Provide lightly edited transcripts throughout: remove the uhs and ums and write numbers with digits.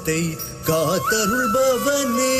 ஜகத்தை காத்தருள்பவனே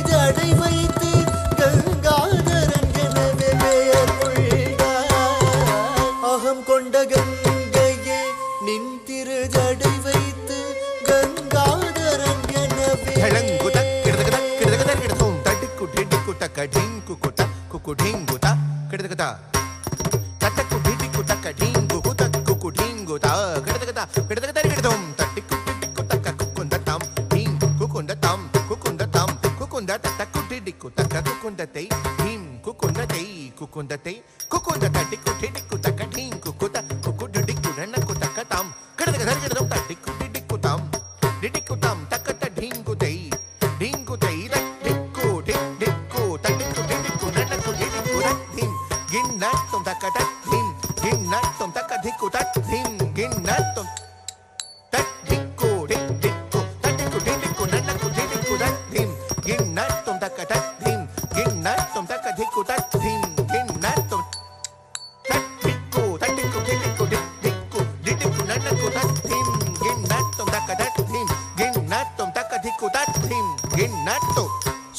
ஜடை வைத்து கங்காதரன் எனவே பெயர் கொள்ளாய். taka ढिंगु कुता कुकु ढिंगु ता किडदकता तटकु ढिडिकु तका ढिंगु कुता कुकु ढिंगु ता किडदकता किडदकता किडदम तटिकु ढिडिकु तका कुकुंदा तम ढिंग कुकुंदा तम कुकुंदा तटकु ढिडिकु तका कुकुंदा तै ढिंग कुकुंदा तै कुकुंदा तटिकु ढिडिकु तका ढिंगु कुता कुकु ढिडिकु ननकु तका तम किडदकता किडदम तटिकु ढिडिकु तम तकता ढिंगु तै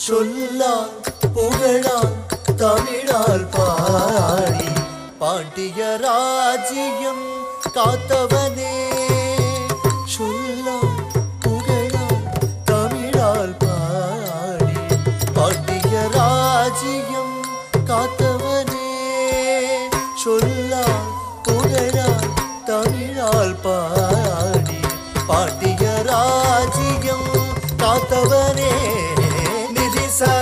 சொல்லான் புகழான் தமிழால் பாடி பாண்டிய ராஜ்யம் காத்தவனே சொல்லான் புகழான் தமிழால் பாடி பாண்டிய ராஜ்யம் காத்தவனே சொல்லான் புகழான் தமிழால் பாடி பாண்டிய ராஜ்யம் காத்தவனே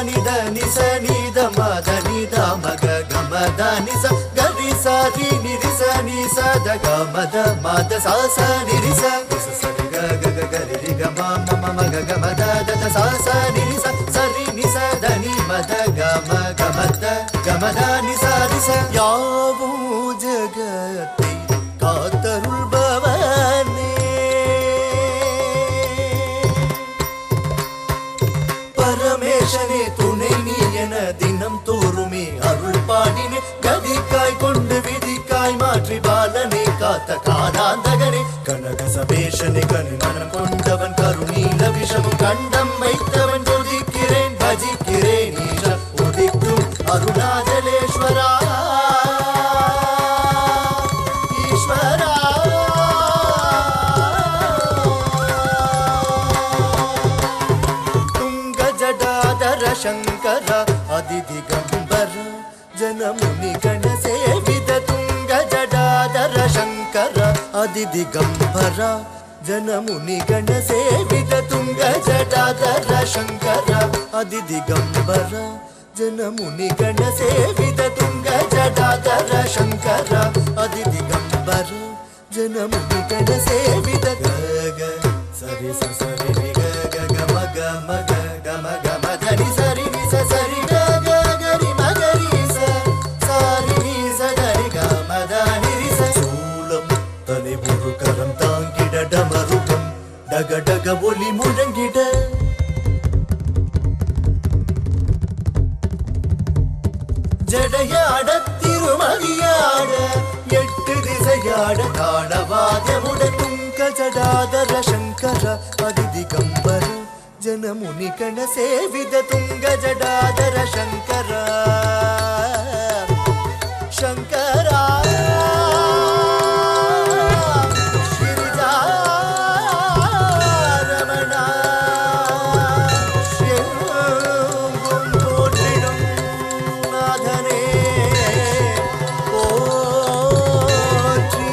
நித நிச நித மத நித மக கமத நிச கரி சாரி நிரிச நிச த கமத மத சாச நிரிச சரி க க கரி க ம ம மக கமத த சாச நிரிச சரி நிச த நி மத கம கமத கமத நிச நிச யாவும் ஜகத்தை காத்தருள்பவனே பரமேசனே துணை நீ என தினம் தோறுமே அருள் பாடினே கதிக்காய் கொண்டு விதிக்காய் மாற்றி பாலனை காத்த காதாந்தகனே கனக சபேஷனை கனிமனம் கொண்டவன் கருணீல விஷமும் கண்டம் வைத்தவன் துதிக்கிறேன் பஜிக்கிறேன் ஈஷன் உதிக்கும் அருணாச்சலேஸ்வரா ஈஸ்வரா ಶಂಕರ ಅದಿದಿಗಂಬರ ಜನಮುನಿ ಗಣ ಸೇವಿತ ತುಂಗ ಜಡಾಧರ ಶಂಕರ ಅದಿದಿಗಂಬರ ಜನಮುನಿ ಗಣ ಸೇವಿತ ತುಂಗ ಜಡಾಧರ ಶಂಕರ ಅದಿದಿಗಂಬರ ಜನಮುನಿ ಗಣ ಸೇವಿತ ತುಂಗ ಜಡಾಧರ ಶಂಕರ ಅದಿದಿಗಂಬರ ಜನಮುನಿ ಗಣ ಸೇವಿತ ಗಗ ಸರಿ ಸರಿ ಗ ಗ ಗ ಮಗ ಮಗ ಗಮ ಗಮ ಧನಿ ಸರಿ ನಿ ಸರಿ ಗ ಗ ಗರಿ ಮಗರಿ ಸಾರಿ ನಿ ಸರಿ ಗ ಮದ ನಿರಿ சூலம் தனி ஒரு கரம் தாங்கிட டமருகம் டக டக ஒலி முழங்கிட ஜடையாட திருமதியாட எட்டு திசையாட தாளவாதமுட துங்க ஜடாதர சங்கர அதிதிகம்பர ಜನಮುನಿ ಕಣ ಸೇವಿದ ತುಂಗ ಜಡಾಧರ ಶಂಕರ ಶಂಕರ ಶ್ರೀರಮಣ போற்றிடும் நாதனே போற்றி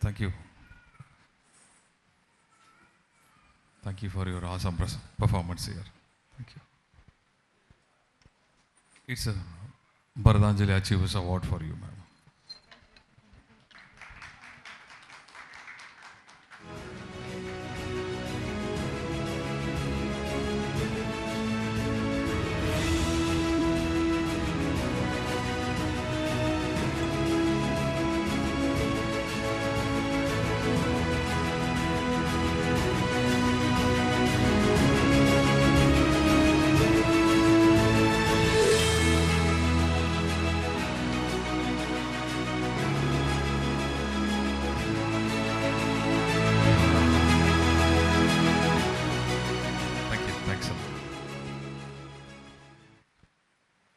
Thank you. Thank you for your awesome performance here. Thank you. It's a Baradanjali Achievers Award for you, ma'am.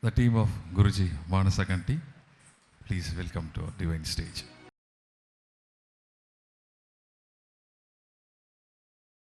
The team of Guruji Manasakanti, please welcome to our divine stage.